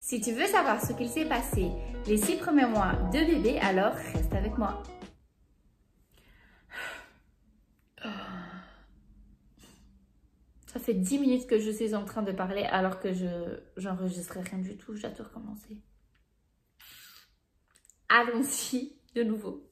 Si tu veux savoir ce qu'il s'est passé les 6 premiers mois de bébé, alors reste avec moi. Ça fait 10 minutes que je suis en train de parler alors que j'enregistrais rien du tout. J'adore recommencer. Allons-y de nouveau.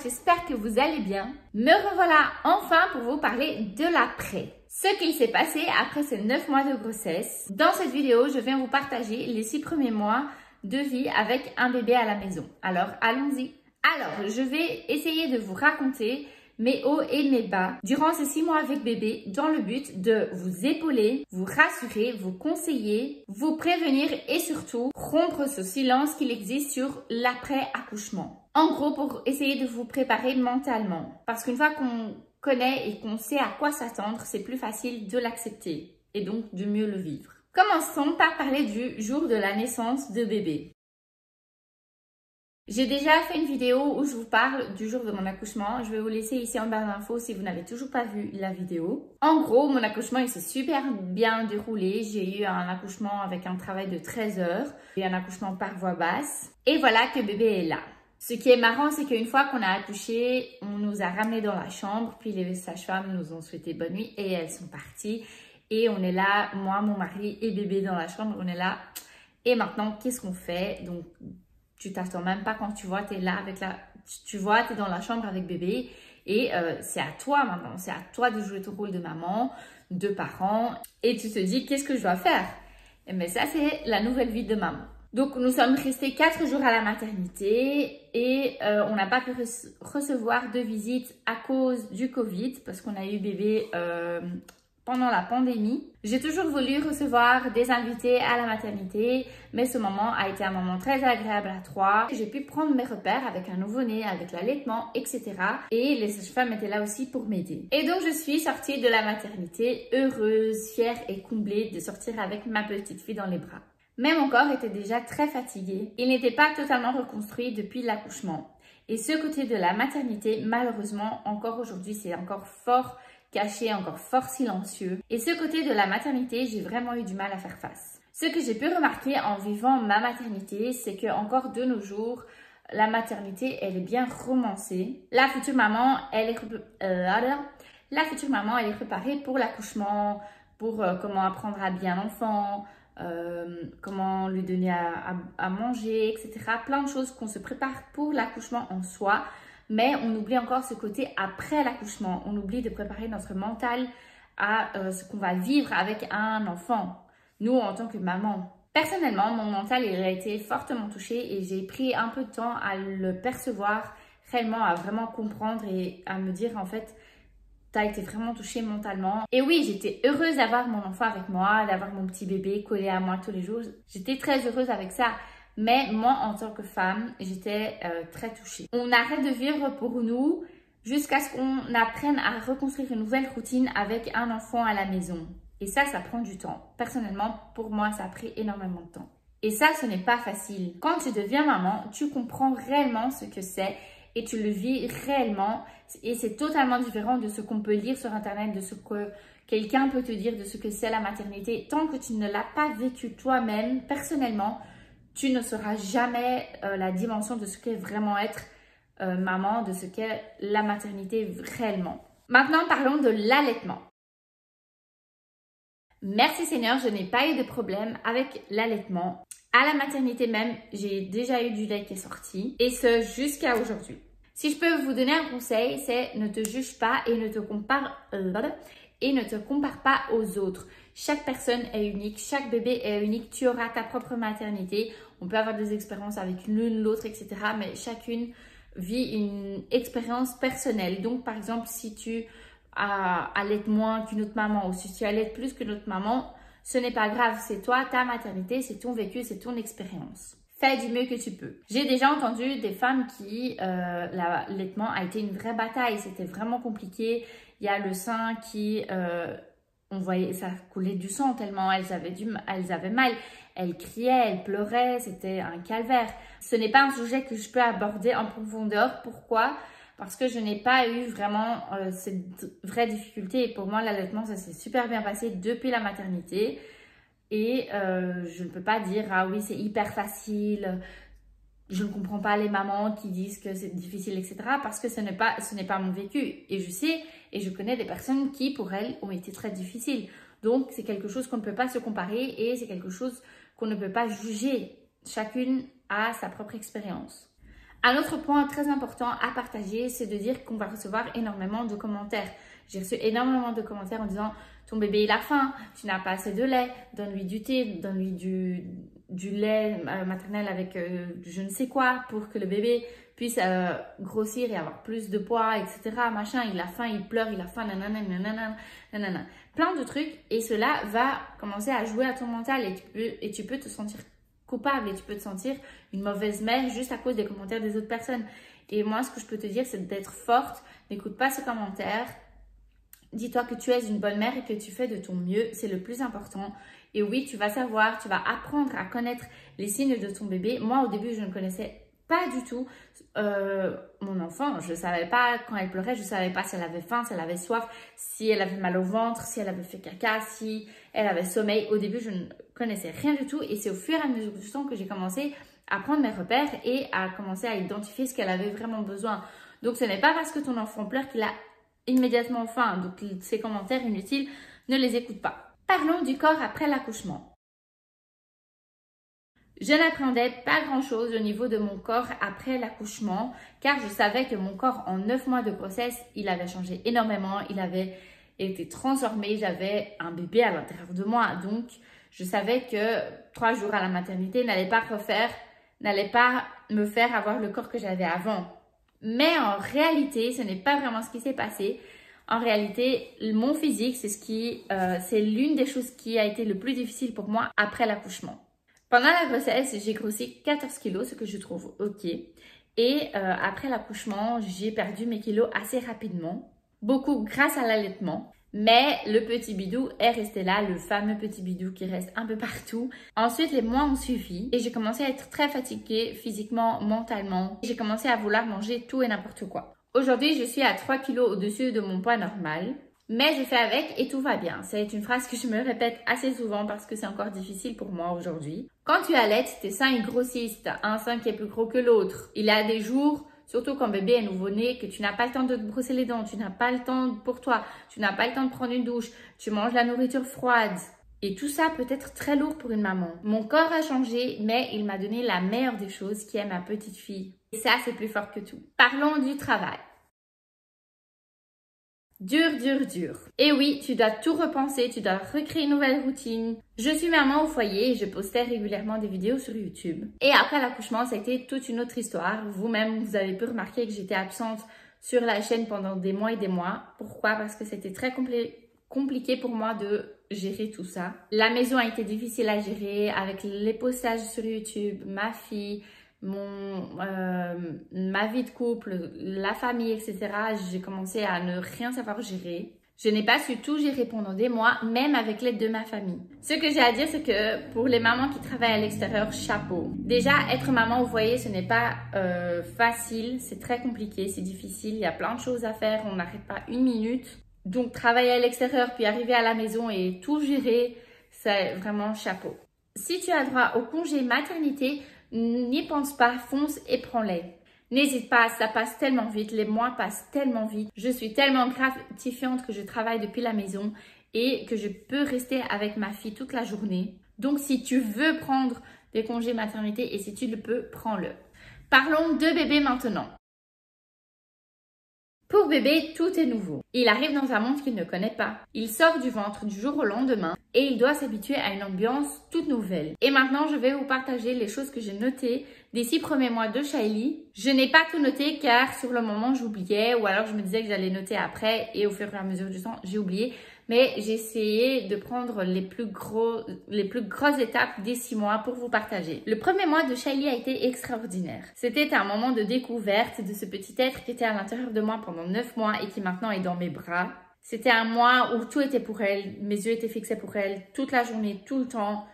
J'espère que vous allez bien. Me revoilà enfin pour vous parler de l'après. Ce qu'il s'est passé après ces 9 mois de grossesse. Dans cette vidéo, je viens vous partager les 6 premiers mois de vie avec un bébé à la maison. Alors, allons-y. Alors, je vais essayer de vous raconter mes hauts et mes bas durant ces 6 mois avec bébé dans le but de vous épauler, vous rassurer, vous conseiller, vous prévenir et surtout rompre ce silence qu'il existe sur l'après-accouchement. En gros, pour essayer de vous préparer mentalement. Parce qu'une fois qu'on connaît et qu'on sait à quoi s'attendre, c'est plus facile de l'accepter et donc de mieux le vivre. Commençons par parler du jour de la naissance de bébé. J'ai déjà fait une vidéo où je vous parle du jour de mon accouchement. Je vais vous laisser ici en barre d'infos si vous n'avez toujours pas vu la vidéo. En gros, mon accouchement il s'est super bien déroulé. J'ai eu un accouchement avec un travail de 13 heures et un accouchement par voie basse. Et voilà que bébé est là. Ce qui est marrant, c'est qu'une fois qu'on a accouché, on nous a ramenés dans la chambre, puis les sages-femmes nous ont souhaité bonne nuit et elles sont parties. Et on est là, moi, mon mari et bébé dans la chambre, on est là. Et maintenant, qu'est-ce qu'on fait? Donc, tu t'attends même pas quand tu vois, tu es là avec tu vois, tu es dans la chambre avec bébé et c'est à toi maintenant, c'est à toi de jouer ton rôle de maman, de parent et tu te dis qu'est-ce que je dois faire? Mais ça, c'est la nouvelle vie de maman. Donc, nous sommes restés 4 jours à la maternité et on n'a pas pu recevoir de visite à cause du Covid parce qu'on a eu bébé pendant la pandémie. J'ai toujours voulu recevoir des invités à la maternité, mais ce moment a été un moment très agréable à 3. J'ai pu prendre mes repères avec un nouveau-né, avec l'allaitement, etc. Et les sages-femmes étaient là aussi pour m'aider. Et donc, je suis sortie de la maternité heureuse, fière et comblée de sortir avec ma petite fille dans les bras. Mais mon corps était déjà très fatigué. Il n'était pas totalement reconstruit depuis l'accouchement. Et ce côté de la maternité, malheureusement, encore aujourd'hui, c'est encore fort caché, encore fort silencieux. Et ce côté de la maternité, j'ai vraiment eu du mal à faire face. Ce que j'ai pu remarquer en vivant ma maternité, c'est que encore de nos jours, la maternité, elle est bien romancée. La future maman, elle est préparée pour l'accouchement, pour comment apprendre à habiller un enfant, comment lui donner à manger, etc. Plein de choses qu'on se prépare pour l'accouchement en soi, mais on oublie encore ce côté après l'accouchement. On oublie de préparer notre mental à ce qu'on va vivre avec un enfant, nous en tant que maman. Personnellement, mon mental il a été fortement touché et j'ai pris un peu de temps à le percevoir réellement, à vraiment comprendre et à me dire en fait, t'as été vraiment touchée mentalement. Et oui, j'étais heureuse d'avoir mon enfant avec moi, d'avoir mon petit bébé collé à moi tous les jours. J'étais très heureuse avec ça. Mais moi, en tant que femme, j'étais très touchée. On arrête de vivre pour nous jusqu'à ce qu'on apprenne à reconstruire une nouvelle routine avec un enfant à la maison. Et ça prend du temps. Personnellement, pour moi, ça a pris énormément de temps. Et ça, ce n'est pas facile. Quand tu deviens maman, tu comprends réellement ce que c'est et tu le vis réellement. Et c'est totalement différent de ce qu'on peut lire sur Internet, de ce que quelqu'un peut te dire, de ce que c'est la maternité. Tant que tu ne l'as pas vécu toi-même, personnellement, tu ne sauras jamais la dimension de ce qu'est vraiment être maman, de ce qu'est la maternité réellement. Maintenant, parlons de l'allaitement. Merci Seigneur, je n'ai pas eu de problème avec l'allaitement. À la maternité même, j'ai déjà eu du lait qui est sorti et ce jusqu'à aujourd'hui. Si je peux vous donner un conseil, c'est ne te juge pas et ne te compare pas aux autres. Chaque personne est unique, chaque bébé est unique, tu auras ta propre maternité. On peut avoir des expériences avec l'une, l'autre, etc. Mais chacune vit une expérience personnelle. Donc, par exemple, si tu allaites moins qu'une autre maman ou si tu allaites plus qu'une autre maman, ce n'est pas grave. C'est toi, ta maternité, c'est ton vécu, c'est ton expérience. Fais du mieux que tu peux. J'ai déjà entendu des femmes qui, l'allaitement a été une vraie bataille. C'était vraiment compliqué. Il y a le sein qui, on voyait, ça coulait du sang tellement elles avaient mal. Elle criait, elle pleurait, c'était un calvaire. Ce n'est pas un sujet que je peux aborder en profondeur. Pourquoi? Parce que je n'ai pas eu vraiment cette vraie difficulté. Et pour moi, l'allaitement, ça s'est super bien passé depuis la maternité. Et je ne peux pas dire, ah oui, c'est hyper facile. Je ne comprends pas les mamans qui disent que c'est difficile, etc. Parce que ce n'est pas mon vécu. Et je sais et je connais des personnes qui, pour elles, ont été très difficiles. Donc, c'est quelque chose qu'on ne peut pas se comparer et c'est quelque chose qu'on ne peut pas juger. Chacune a sa propre expérience. Un autre point très important à partager, c'est de dire qu'on va recevoir énormément de commentaires. J'ai reçu énormément de commentaires en disant « Ton bébé, il a faim, tu n'as pas assez de lait, donne-lui du thé, donne-lui du lait maternel avec je ne sais quoi pour que le bébé puisse grossir et avoir plus de poids, etc. Machin, il a faim, il pleure, il a faim, nanana, nanana, nanana. » Plein de trucs et cela va commencer à jouer à ton mental et tu peux te sentir coupable et tu peux te sentir une mauvaise mère juste à cause des commentaires des autres personnes. Et moi, ce que je peux te dire, c'est d'être forte, n'écoute pas ces commentaires. Dis-toi que tu es une bonne mère et que tu fais de ton mieux, c'est le plus important. Et oui, tu vas savoir, tu vas apprendre à connaître les signes de ton bébé. Moi, au début, je ne connaissais pas du tout mon enfant. Je ne savais pas quand elle pleurait, je ne savais pas si elle avait faim, si elle avait soif, si elle avait mal au ventre, si elle avait fait caca, si elle avait sommeil. Au début, je ne connaissais rien du tout et c'est au fur et à mesure du temps que j'ai commencé à prendre mes repères et à commencer à identifier ce qu'elle avait vraiment besoin. Donc, ce n'est pas parce que ton enfant pleure qu'il a immédiatement faim. Donc, ces commentaires inutiles, ne les écoute pas. Parlons du corps après l'accouchement. Je n'appréhendais pas grand-chose au niveau de mon corps après l'accouchement car je savais que mon corps en 9 mois de grossesse, il avait changé énormément, il avait été transformé, j'avais un bébé à l'intérieur de moi. Donc, je savais que 3 jours à la maternité n'allait pas me faire avoir le corps que j'avais avant. Mais en réalité, ce n'est pas vraiment ce qui s'est passé. En réalité, mon physique, c'est l'une des choses qui a été le plus difficile pour moi après l'accouchement. Pendant la grossesse, j'ai grossi 14 kilos, ce que je trouve ok. Et après l'accouchement, j'ai perdu mes kilos assez rapidement. Beaucoup grâce à l'allaitement. Mais le petit bidou est resté là, le fameux petit bidou qui reste un peu partout. Ensuite, les mois ont suivi et j'ai commencé à être très fatiguée physiquement, mentalement. J'ai commencé à vouloir manger tout et n'importe quoi. Aujourd'hui, je suis à 3 kilos au-dessus de mon poids normal. Mais je fais avec et tout va bien. C'est une phrase que je me répète assez souvent parce que c'est encore difficile pour moi aujourd'hui. Quand tu allaites, tes seins ils grossissent. Tu as un sein qui est plus gros que l'autre. Il y a des jours, surtout quand bébé est nouveau-né, que tu n'as pas le temps de te brosser les dents. Tu n'as pas le temps pour toi. Tu n'as pas le temps de prendre une douche. Tu manges la nourriture froide. Et tout ça peut être très lourd pour une maman. Mon corps a changé, mais il m'a donné la meilleure des choses qui est ma petite fille. Et ça, c'est plus fort que tout. Parlons du travail. Dur, dur, dur. Et oui, tu dois tout repenser, tu dois recréer une nouvelle routine. Je suis maman au foyer et je postais régulièrement des vidéos sur YouTube. Et après l'accouchement, ça a été toute une autre histoire. Vous-même, vous avez pu remarquer que j'étais absente sur la chaîne pendant des mois et des mois. Pourquoi? Parce que c'était très compliqué pour moi de gérer tout ça. La maison a été difficile à gérer avec les postages sur YouTube, ma fille, ma vie de couple, la famille, etc. J'ai commencé à ne rien savoir gérer. Je n'ai pas su tout gérer pendant des mois, même avec l'aide de ma famille. Ce que j'ai à dire, c'est que pour les mamans qui travaillent à l'extérieur, chapeau. Déjà, être maman au foyer, ce n'est pas facile, c'est très compliqué, c'est difficile, il y a plein de choses à faire, on n'arrête pas une minute. Donc, travailler à l'extérieur, puis arriver à la maison et tout gérer, c'est vraiment chapeau. Si tu as droit au congé maternité, n'y pense pas, fonce et prends-les. N'hésite pas, ça passe tellement vite, les mois passent tellement vite. Je suis tellement gratifiante que je travaille depuis la maison et que je peux rester avec ma fille toute la journée. Donc, si tu veux prendre des congés maternité et si tu le peux, prends-le. Parlons de bébé maintenant. Pour bébé, tout est nouveau. Il arrive dans un monde qu'il ne connaît pas. Il sort du ventre du jour au lendemain et il doit s'habituer à une ambiance toute nouvelle. Et maintenant, je vais vous partager les choses que j'ai notées des 6 premiers mois de Shaili. Je n'ai pas tout noté car sur le moment, j'oubliais ou alors je me disais que j'allais noter après et au fur et à mesure du temps, j'ai oublié. Mais j'ai essayé de prendre les plus grosses étapes des 6 mois pour vous partager. Le premier mois de Shaili a été extraordinaire. C'était un moment de découverte de ce petit être qui était à l'intérieur de moi pendant 9 mois et qui maintenant est dans mes bras. C'était un mois où tout était pour elle, mes yeux étaient fixés pour elle, toute la journée, tout le temps.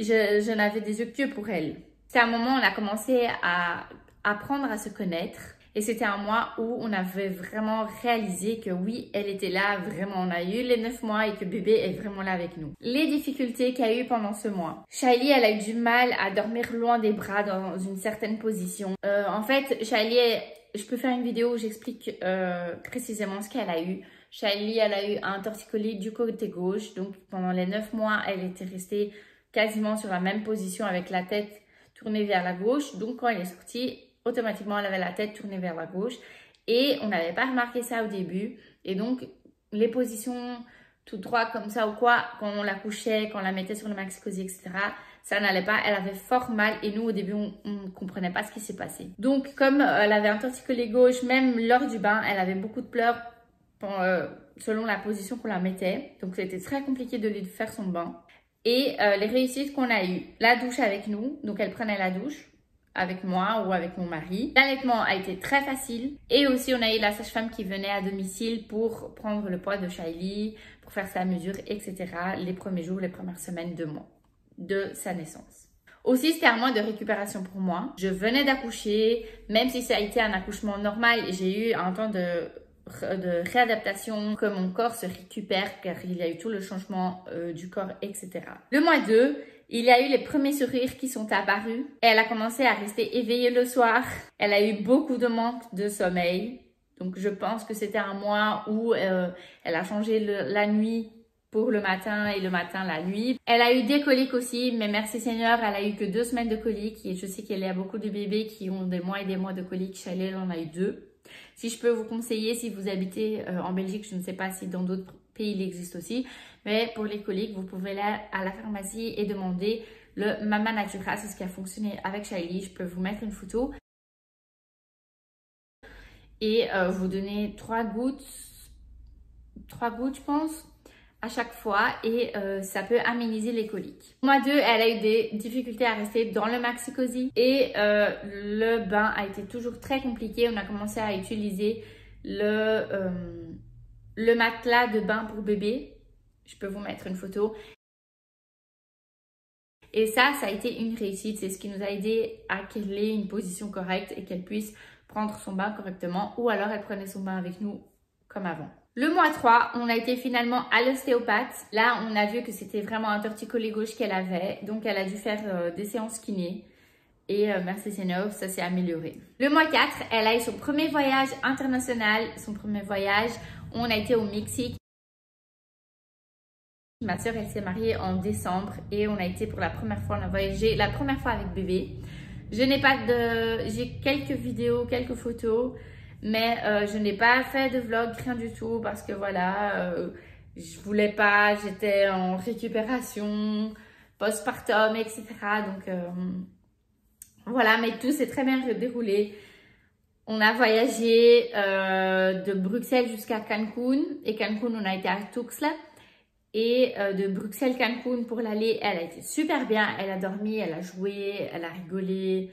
je n'avais des yeux que pour elle. C'est un moment où on a commencé à apprendre à se connaître. Et c'était un mois où on avait vraiment réalisé que oui, elle était là, vraiment. On a eu les 9 mois et que bébé est vraiment là avec nous. Les difficultés qu'il y a eu pendant ce mois. Shaili, elle a eu du mal à dormir loin des bras dans une certaine position. En fait, Shaili, je peux faire une vidéo où j'explique précisément ce qu'elle a eu. Shaili, elle a eu un torticolis du côté gauche. Donc, pendant les 9 mois, elle était restée quasiment sur la même position avec la tête tournée vers la gauche. Donc, quand elle est sortie, automatiquement, elle avait la tête tournée vers la gauche. Et on n'avait pas remarqué ça au début. Et donc, les positions tout droit comme ça ou quoi, quand on la couchait, quand on la mettait sur le maxi-cosy, etc., ça n'allait pas. Elle avait fort mal. Et nous, au début, on ne comprenait pas ce qui s'est passé. Donc, comme elle avait un torticolis gauche, même lors du bain, elle avait beaucoup de pleurs selon la position qu'on la mettait. Donc, c'était très compliqué de lui faire son bain. Et les réussites qu'on a eues, la douche avec nous. Donc, elle prenait la douche avec moi ou avec mon mari. L'allaitement a été très facile. Et aussi, on a eu la sage-femme qui venait à domicile pour prendre le poids de Shaili, pour faire sa mesure, etc. les premiers jours, les premières semaines de sa naissance. Aussi, c'était un mois de récupération pour moi. Je venais d'accoucher, même si ça a été un accouchement normal, j'ai eu un temps de réadaptation, que mon corps se récupère car il y a eu tout le changement du corps, etc. Le mois 2, il y a eu les premiers sourires qui sont apparus. Elle a commencé à rester éveillée le soir. Elle a eu beaucoup de manque de sommeil. Donc, je pense que c'était un mois où elle a changé la nuit pour le matin et le matin la nuit. Elle a eu des coliques aussi, mais merci Seigneur, elle a eu que 2 semaines de coliques. Et je sais qu'il y a beaucoup de bébés qui ont des mois et des mois de coliques. Shaili, elle en a eu 2. Si je peux vous conseiller, si vous habitez en Belgique, je ne sais pas si dans d'autres pays il existe aussi, mais pour les coliques, vous pouvez aller à la pharmacie et demander le Mama Natura. C'est ce qui a fonctionné avec Shaili. Je peux vous mettre une photo et vous donner 3 gouttes, je pense, à chaque fois et ça peut améniser les coliques. Au mois 2, elle a eu des difficultés à rester dans le maxi-cosy et le bain a été toujours très compliqué. On a commencé à utiliser le matelas de bain pour bébé. Je peux vous mettre une photo. Et ça a été une réussite. C'est ce qui nous a aidé à qu'elle ait une position correcte et qu'elle puisse prendre son bain correctement. Ou alors elle prenait son bain avec nous comme avant. Le mois 3, on a été finalement à l'ostéopathe. Là, on a vu que c'était vraiment un torticolis gauche qu'elle avait. Donc, elle a dû faire des séances kiné. Et merci Seigneur, ça s'est amélioré. Le mois 4, elle a eu son premier voyage international. Son premier voyage, on a été au Mexique. Ma soeur, elle s'est mariée en décembre. Et on a été pour la première fois, on a voyagé la première fois avec bébé. J'ai quelques vidéos, quelques photos. Mais je n'ai pas fait de vlog, rien du tout, parce que voilà, je voulais pas, j'étais en récupération, postpartum, etc. Donc voilà, mais tout s'est très bien déroulé. On a voyagé de Bruxelles jusqu'à Cancun, et Cancun, on a été à Tuxtla. Et de Bruxelles-Cancun pour l'aller, elle a été super bien, elle a dormi, elle a joué, elle a rigolé.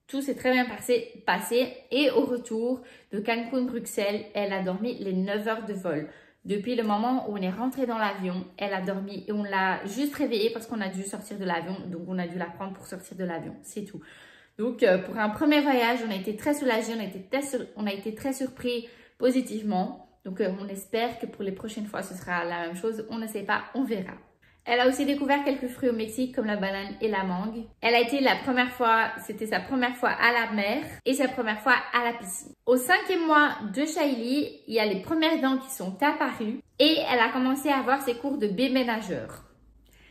Tout s'est très bien passé et au retour de Cancun-Bruxelles, elle a dormi les 9 heures de vol. Depuis le moment où on est rentré dans l'avion, elle a dormi et on l'a juste réveillée parce qu'on a dû sortir de l'avion. Donc, on a dû la prendre pour sortir de l'avion, c'est tout. Donc, pour un premier voyage, on a été très soulagés, on a été très surpris positivement. Donc, on espère que pour les prochaines fois, ce sera la même chose. On ne sait pas, on verra. Elle a aussi découvert quelques fruits au Mexique comme la banane et la mangue. Elle a été c'était sa première fois à la mer et sa première fois à la piscine. Au 5e mois de Shaili, il y a les premières dents qui sont apparues et elle a commencé à avoir ses cours de bébé nageur.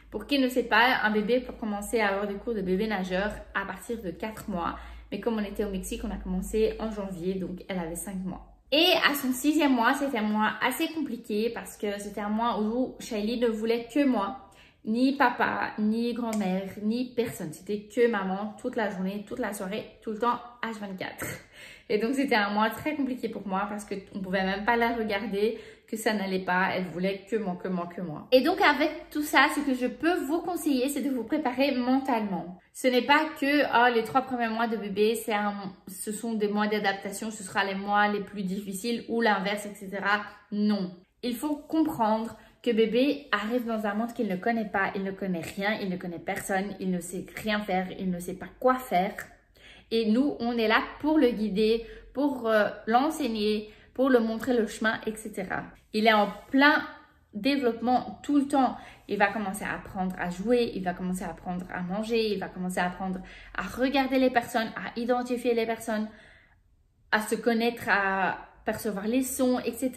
Pour qui ne sait pas, un bébé peut commencer à avoir des cours de bébé nageur à partir de 4 mois. Mais comme on était au Mexique, on a commencé en janvier, donc elle avait 5 mois. Et à son 6e mois, c'était un mois assez compliqué parce que c'était un mois où Shaili ne voulait que moi. Ni papa, ni grand-mère, ni personne. C'était que maman toute la journée, toute la soirée, tout le temps, H24. Et donc, c'était un mois très compliqué pour moi parce qu'on ne pouvait même pas la regarder, que ça n'allait pas. Elle voulait que moi. Et donc, avec tout ça, ce que je peux vous conseiller, c'est de vous préparer mentalement. Ce n'est pas que les 3 premiers mois de bébé, ce sont des mois d'adaptation, ce sera les mois les plus difficiles ou l'inverse, etc. Non. Il faut comprendre que bébé arrive dans un monde qu'il ne connaît pas, il ne connaît rien, il ne connaît personne, il ne sait rien faire, il ne sait pas quoi faire. Et nous, on est là pour le guider, pour l'enseigner, pour le montrer le chemin, etc. Il est en plein développement tout le temps. Il va commencer à apprendre à jouer, il va commencer à apprendre à manger, il va commencer à apprendre à regarder les personnes, à identifier les personnes, à se connaître, à percevoir les sons, etc.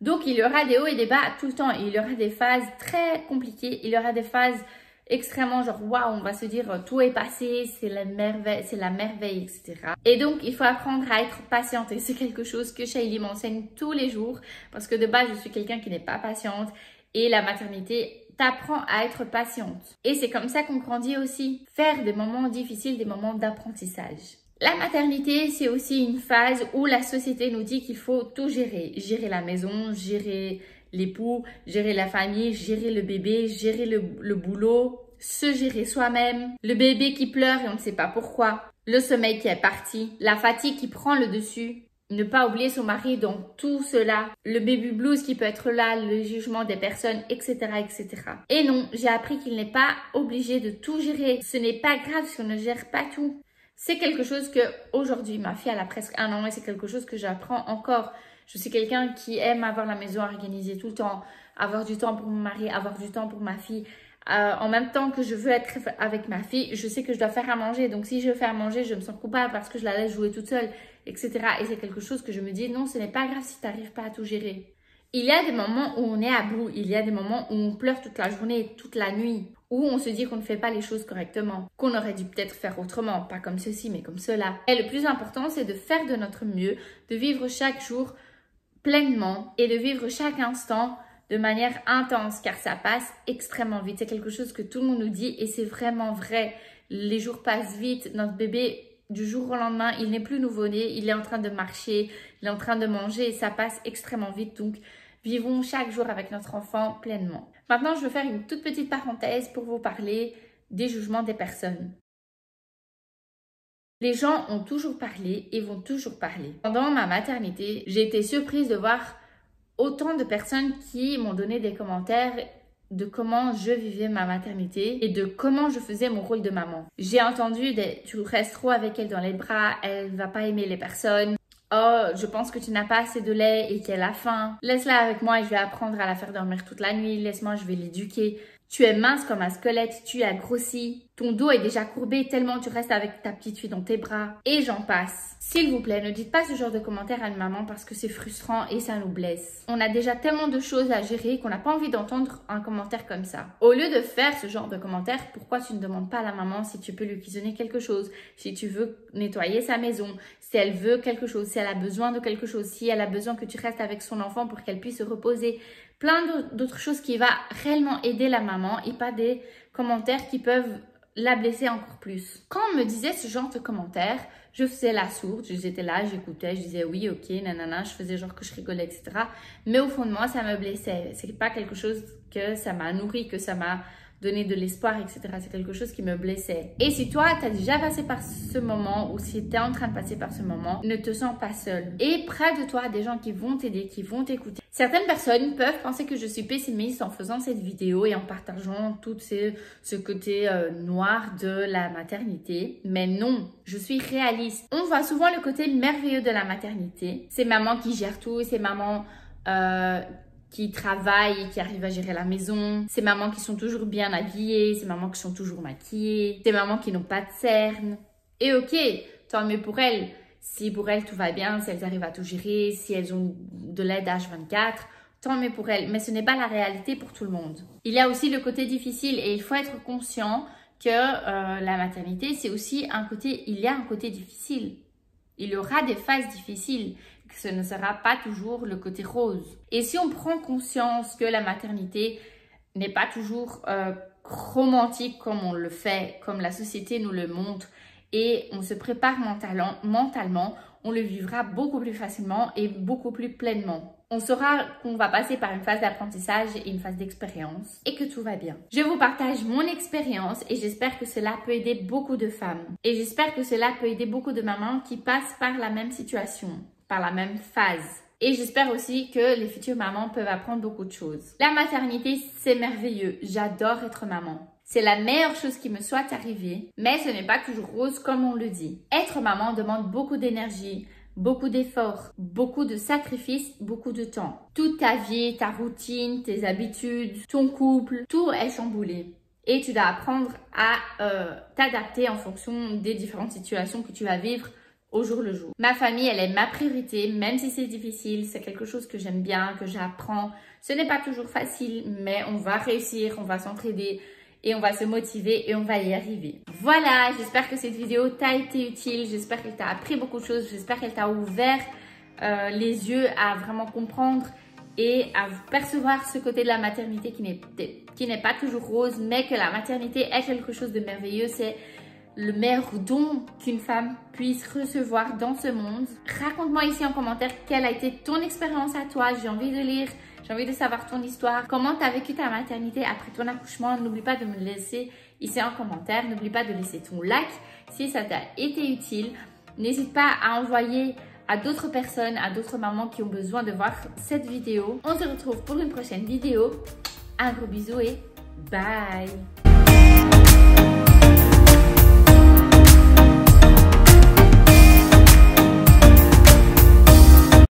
Donc, il y aura des hauts et des bas tout le temps. Il y aura des phases très compliquées, il y aura des phases extrêmement genre waouh, on va se dire tout est passé, c'est la merveille, etc. Et donc il faut apprendre à être patiente et c'est quelque chose que Shaili m'enseigne tous les jours parce que de base je suis quelqu'un qui n'est pas patiente et la maternité t'apprend à être patiente. Et c'est comme ça qu'on grandit aussi, faire des moments difficiles, des moments d'apprentissage. La maternité, c'est aussi une phase où la société nous dit qu'il faut tout gérer. Gérer la maison, gérer l'époux, gérer la famille, gérer le bébé, gérer le boulot, se gérer soi-même, le bébé qui pleure et on ne sait pas pourquoi, le sommeil qui est parti, la fatigue qui prend le dessus, ne pas oublier son mari dans tout cela, le baby blues qui peut être là, le jugement des personnes, etc., etc. Et non, j'ai appris qu'il n'est pas obligé de tout gérer. Ce n'est pas grave si on ne gère pas tout. C'est quelque chose que aujourd'hui, ma fille elle a presque 1 an et c'est quelque chose que j'apprends encore. Je suis quelqu'un qui aime avoir la maison organisée tout le temps, avoir du temps pour mon mari, avoir du temps pour ma fille. En même temps que je veux être avec ma fille, je sais que je dois faire à manger. Donc si je fais à manger, je me sens coupable parce que je la laisse jouer toute seule, etc. Et c'est quelque chose que je me dis, non, ce n'est pas grave si tu n'arrives pas à tout gérer. Il y a des moments où on est à bout, il y a des moments où on pleure toute la journée, toute la nuit, où on se dit qu'on ne fait pas les choses correctement, qu'on aurait dû peut-être faire autrement, pas comme ceci, mais comme cela. Et le plus important, c'est de faire de notre mieux, de vivre chaque jour pleinement et de vivre chaque instant de manière intense car ça passe extrêmement vite. C'est quelque chose que tout le monde nous dit et c'est vraiment vrai. Les jours passent vite. Notre bébé, du jour au lendemain, il n'est plus nouveau-né. Il est en train de marcher, il est en train de manger et ça passe extrêmement vite. Donc, vivons chaque jour avec notre enfant pleinement. Maintenant, je veux faire une toute petite parenthèse pour vous parler des jugements des personnes. Les gens ont toujours parlé et vont toujours parler. Pendant ma maternité, j'ai été surprise de voir autant de personnes qui m'ont donné des commentaires de comment je vivais ma maternité et de comment je faisais mon rôle de maman. J'ai entendu des « tu restes trop avec elle dans les bras, elle va pas aimer les personnes ». Oh, je pense que tu n'as pas assez de lait et qu'elle a faim. Laisse-la avec moi et je vais apprendre à la faire dormir toute la nuit. Laisse-moi, je vais l'éduquer. Tu es mince comme un squelette, tu as grossi. Ton dos est déjà courbé tellement tu restes avec ta petite fille dans tes bras. Et j'en passe. S'il vous plaît, ne dites pas ce genre de commentaires à une maman parce que c'est frustrant et ça nous blesse. On a déjà tellement de choses à gérer qu'on n'a pas envie d'entendre un commentaire comme ça. Au lieu de faire ce genre de commentaires, pourquoi tu ne demandes pas à la maman si tu peux lui cuisiner quelque chose, si tu veux nettoyer sa maison, si elle veut quelque chose, si elle a besoin de quelque chose, si elle a besoin que tu restes avec son enfant pour qu'elle puisse se reposer. Plein d'autres choses qui vont réellement aider la maman et pas des commentaires qui peuvent la blesser encore plus. Quand on me disait ce genre de commentaires, je faisais la sourde, j'étais là, j'écoutais, je disais oui, ok, nanana, je faisais genre que je rigolais, etc. Mais au fond de moi, ça me blessait. C'est pas quelque chose que ça m'a nourri, que ça m'a donné de l'espoir, etc. C'est quelque chose qui me blessait. Et si toi, tu as déjà passé par ce moment ou si tu es en train de passer par ce moment, ne te sens pas seul. Et près de toi, des gens qui vont t'aider, qui vont t'écouter. Certaines personnes peuvent penser que je suis pessimiste en faisant cette vidéo et en partageant tout ce côté noir de la maternité. Mais non, je suis réaliste. On voit souvent le côté merveilleux de la maternité. C'est maman qui gère tout, c'est maman qui travaillent et qui arrivent à gérer la maison. Ces mamans qui sont toujours bien habillées, ces mamans qui sont toujours maquillées, ces mamans qui n'ont pas de cernes. Et ok, tant mieux pour elles. Si pour elles tout va bien, si elles arrivent à tout gérer, si elles ont de l'aide H24, tant mieux pour elles. Mais ce n'est pas la réalité pour tout le monde. Il y a aussi le côté difficile et il faut être conscient que la maternité, c'est aussi un côté, il y a un côté difficile. Il y aura des phases difficiles. Ce ne sera pas toujours le côté rose. Et si on prend conscience que la maternité n'est pas toujours romantique comme on le fait, comme la société nous le montre, et on se prépare mentalement, on le vivra beaucoup plus facilement et beaucoup plus pleinement. On saura qu'on va passer par une phase d'apprentissage et une phase d'expérience et que tout va bien. Je vous partage mon expérience et j'espère que cela peut aider beaucoup de femmes. Et j'espère que cela peut aider beaucoup de mamans qui passent par la même situation, par la même phase. Et j'espère aussi que les futures mamans peuvent apprendre beaucoup de choses. La maternité, c'est merveilleux. J'adore être maman. C'est la meilleure chose qui me soit arrivée, mais ce n'est pas toujours rose comme on le dit. Être maman demande beaucoup d'énergie, beaucoup d'efforts, beaucoup de sacrifices, beaucoup de temps. Toute ta vie, ta routine, tes habitudes, ton couple, tout est chamboulé. Et tu dois apprendre à t'adapter en fonction des différentes situations que tu vas vivre au jour le jour. Ma famille, elle est ma priorité, même si c'est difficile, c'est quelque chose que j'aime bien, que j'apprends. Ce n'est pas toujours facile, mais on va réussir, on va s'entraider et on va se motiver et on va y arriver. Voilà, j'espère que cette vidéo t'a été utile, j'espère qu'elle t'a appris beaucoup de choses, j'espère qu'elle t'a ouvert les yeux à vraiment comprendre et à percevoir ce côté de la maternité qui n'est pas toujours rose, mais que la maternité est quelque chose de merveilleux. C'est le meilleur don qu'une femme puisse recevoir dans ce monde. Raconte-moi ici en commentaire quelle a été ton expérience à toi. J'ai envie de lire, j'ai envie de savoir ton histoire. Comment tu as vécu ta maternité après ton accouchement. N'oublie pas de me le laisser ici en commentaire. N'oublie pas de laisser ton like si ça t'a été utile. N'hésite pas à envoyer à d'autres personnes, à d'autres mamans qui ont besoin de voir cette vidéo. On se retrouve pour une prochaine vidéo. Un gros bisou et bye!